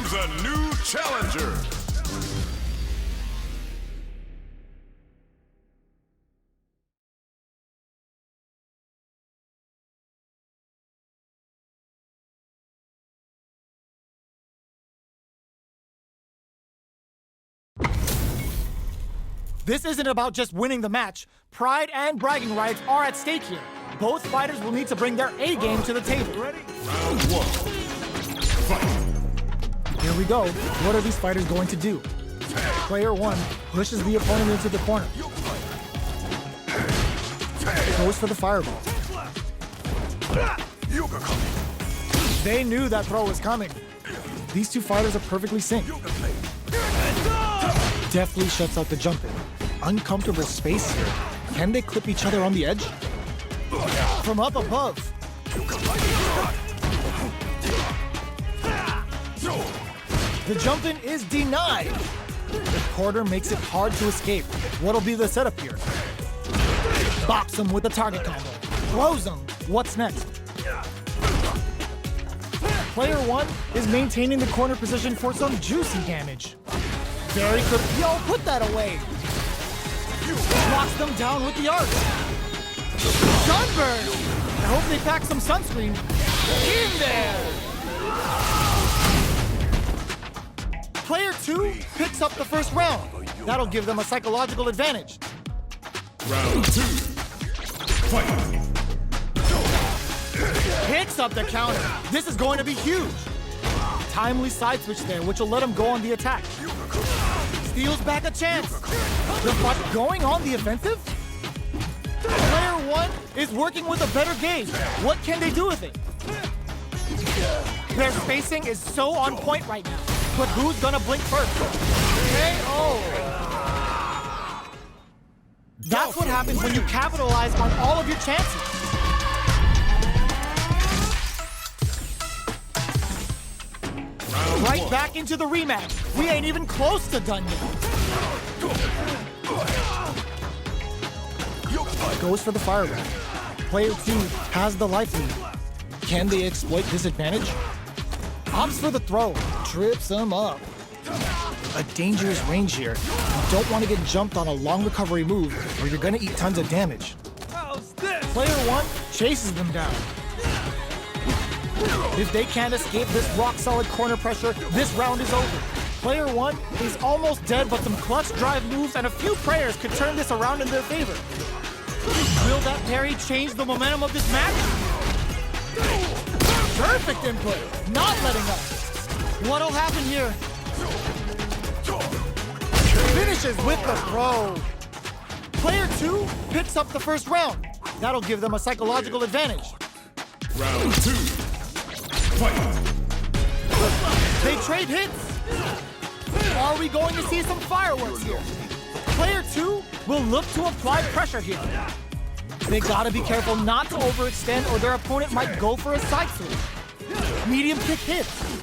comes a new challenger. This isn't about just winning the match. Pride and bragging rights are at stake here. Both fighters will need to bring their A game to the table. Ready? Round one. Fight. Here we go. What are these fighters going to do? Player one pushes the opponent into the corner. Goes for the fireball. They knew that throw was coming. These two fighters are perfectly synced. Deftly shuts out the jump in. Uncomfortable space here. Can they clip each other on the edge? From up above. The jump in is denied. The corner makes it hard to escape. What'll be the setup here? Bops him with the target combo. Throws him. What's next? Player one is maintaining the corner position for some juicy damage. Very good. Yo, put that away. Knocks them down with the arc. Sunburn. I hope they pack some sunscreen. In there. Player two picks up the first round. That'll give them a psychological advantage. Round two. Fight. Picks up the counter. This is going to be huge. Timely side switch there, which will let him go on the attack. Steals back a chance. The fight going on the offensive? Player one is working with a better gauge. What can they do with it? Their spacing is so on point right now. But who's gonna blink first? KO! That's what happens when you capitalize on all of your chances. Right back into the rematch. We ain't even close to done yet. Goes for the fireball. Player two has the life lead. Can they exploit this advantage? Opts for the throw. Trips him up. A dangerous range here. You don't want to get jumped on a long recovery move or you're going to eat tons of damage. Player one chases them down. If they can't escape this rock-solid corner pressure, this round is over. Player one is almost dead, but some clutch drive moves and a few prayers could turn this around in their favor. Will that parry change the momentum of this match? Perfect input, not letting up. What'll happen here? Finishes with the throw. Player two picks up the first round. That'll give them a psychological advantage. Round two. Fight. They trade hits. Are we going to see some fireworks here? Player two will look to apply pressure here. They gotta be careful not to overextend or their opponent might go for a side switch. Medium kick hits.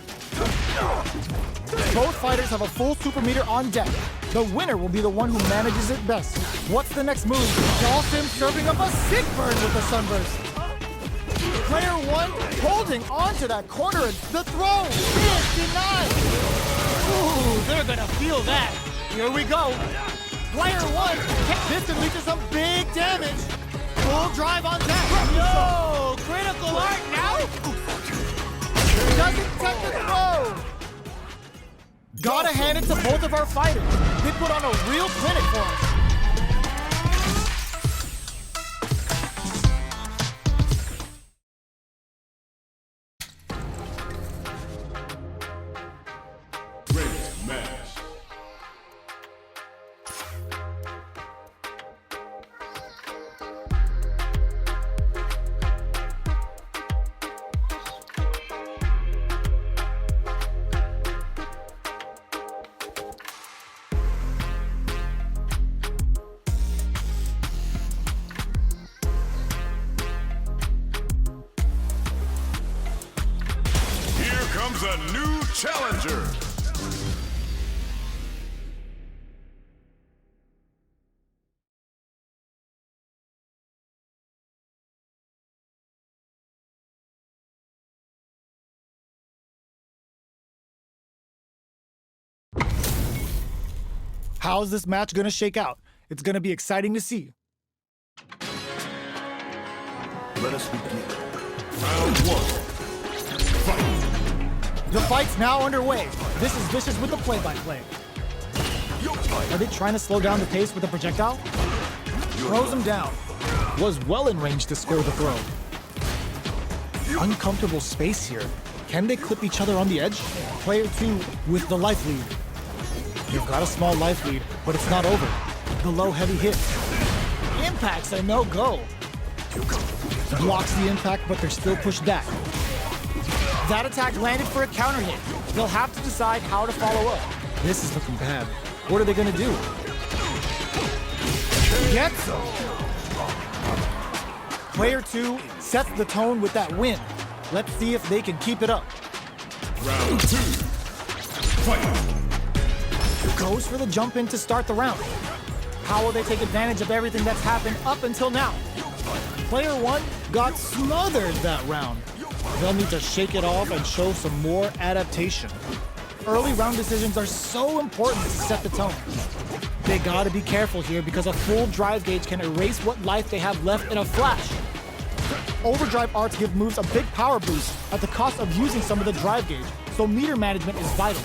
Both fighters have a full super meter on deck. The winner will be the one who manages it best. What's the next move? Dolphin serving up a sick burn with the sunburst. Player one holding on to that corner. The throw is denied. Ooh, they're gonna feel that. Here we go. Player one, this could lead to some big damage. Full drive on deck. No, critical art now. Doesn't take the throw. Gotta hand it to both of our fighters. They put on a real clinic for us. Comes a new challenger. How's this match gonna shake out? It's gonna be exciting to see. Let us begin. Round 1. Fight. The fight's now underway. This is Vicious with the play-by-play. Are they trying to slow down the pace with a projectile? Throws him down. Was well in range to score the throw. Uncomfortable space here. Can they clip each other on the edge? Player 2 with the life lead. You've got a small life lead, but it's not over. The low heavy hit. Impact's a no-go. Blocks the impact, but they're still pushed back. That attack landed for a counter hit. They'll have to decide how to follow up. This is looking bad. What are they gonna do? Gets him! Player 2 sets the tone with that win. Let's see if they can keep it up. Round 2. Fight. Goes for the jump in to start the round. How will they take advantage of everything that's happened up until now? Player 1 got smothered that round. They'll need to shake it off and show some more adaptation. Early round decisions are so important to set the tone. They gotta be careful here because a full drive gauge can erase what life they have left in a flash. Overdrive arts give moves a big power boost at the cost of using some of the drive gauge, so meter management is vital.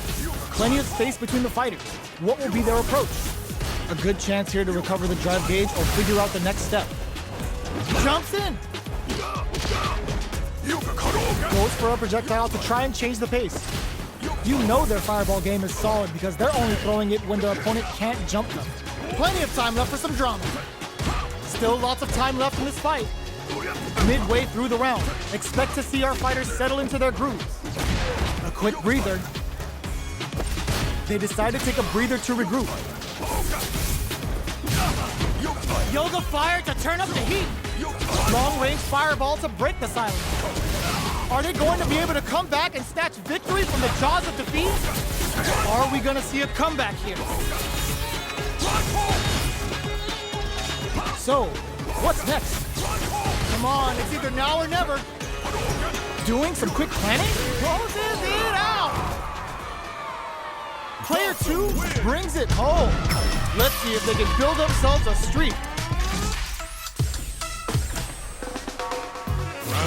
Plenty of space between the fighters. What will be their approach? A good chance here to recover the drive gauge or figure out the next step. Jumps in! Goes for a projectile to try and change the pace. You know their fireball game is solid because they're only throwing it when their opponent can't jump them. Plenty of time left for some drama. Still lots of time left in this fight. Midway through the round, expect to see our fighters settle into their grooves. A quick breather. They decide to take a breather to regroup. Yoga Fire to turn up the heat. Long-range fireball to break the silence. Are they going to be able to come back and snatch victory from the jaws of defeat? Are we going to see a comeback here? So, what's next? Come on, it's either now or never. Doing some quick planning? Closes it out! Player 2 brings it home. Let's see if they can build themselves a streak.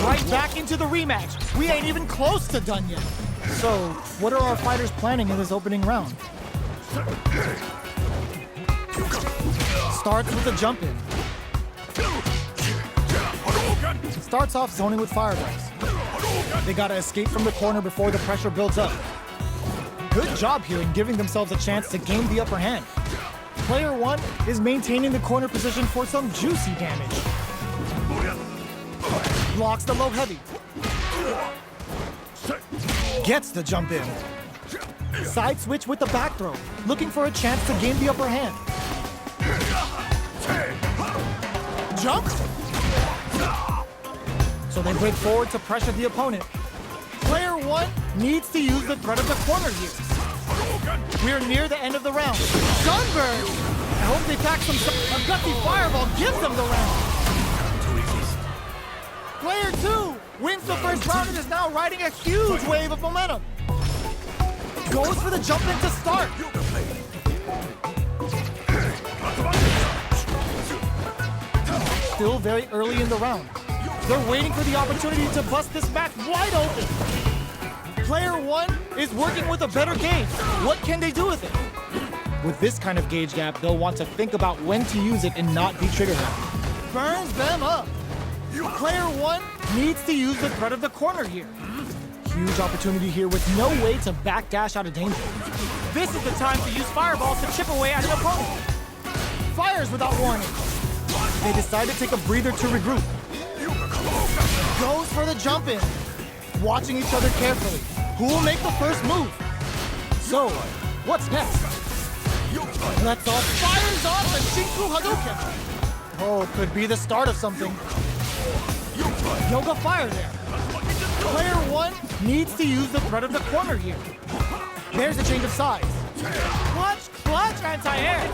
Right back into the rematch. We ain't even close to done yet. So, what are our fighters planning in this opening round? Starts with a jump in. Starts off zoning with fireballs. They gotta escape from the corner before the pressure builds up. Good job here in giving themselves a chance to gain the upper hand. Player 1 is maintaining the corner position for some juicy damage. Blocks the low heavy. Gets the jump in. Side switch with the back throw, looking for a chance to gain the upper hand. Jump. So they break forward to pressure the opponent. Player 1 needs to use the threat of the corner here. We're near the end of the round. Sunburn! I hope they pack some. A gutsy fireball gives them the round. Player 2 wins the first round and is now riding a huge wave of momentum. Goes for the jump in to start. Still very early in the round. They're waiting for the opportunity to bust this match wide open. Player 1 is working with a better gauge. What can they do with it? With this kind of gauge gap, they'll want to think about when to use it and not be trigger happy. Burns them up. Player 1 needs to use the threat of the corner here. Huge opportunity here with no way to backdash out of danger. This is the time to use fireballs to chip away at an opponent. Fires without warning. They decide to take a breather to regroup. Goes for the jump in. Watching each other carefully. Who will make the first move? So, what's next? Let's all fires off the Shinku Hadouken. Oh, could be the start of something. Yoga Fire there. Player 1 needs to use the threat of the corner here. There's a change of sides. Clutch, anti-air.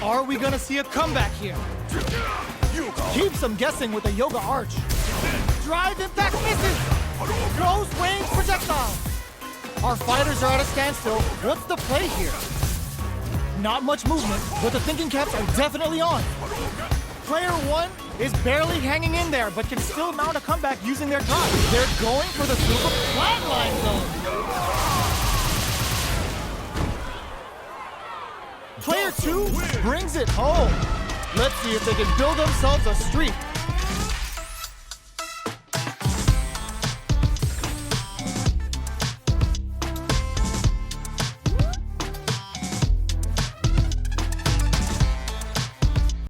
Are we gonna see a comeback here? Keeps them guessing with a Yoga Arch. Drive impact misses. Close range projectile. Our fighters are at a standstill. What's the play here? not much movement, but the thinking caps are definitely on. Player 1 is barely hanging in there, but can still mount a comeback using their drop. They're going for the super flatline zone. Player 2 brings it home. Let's see if they can build themselves a streak.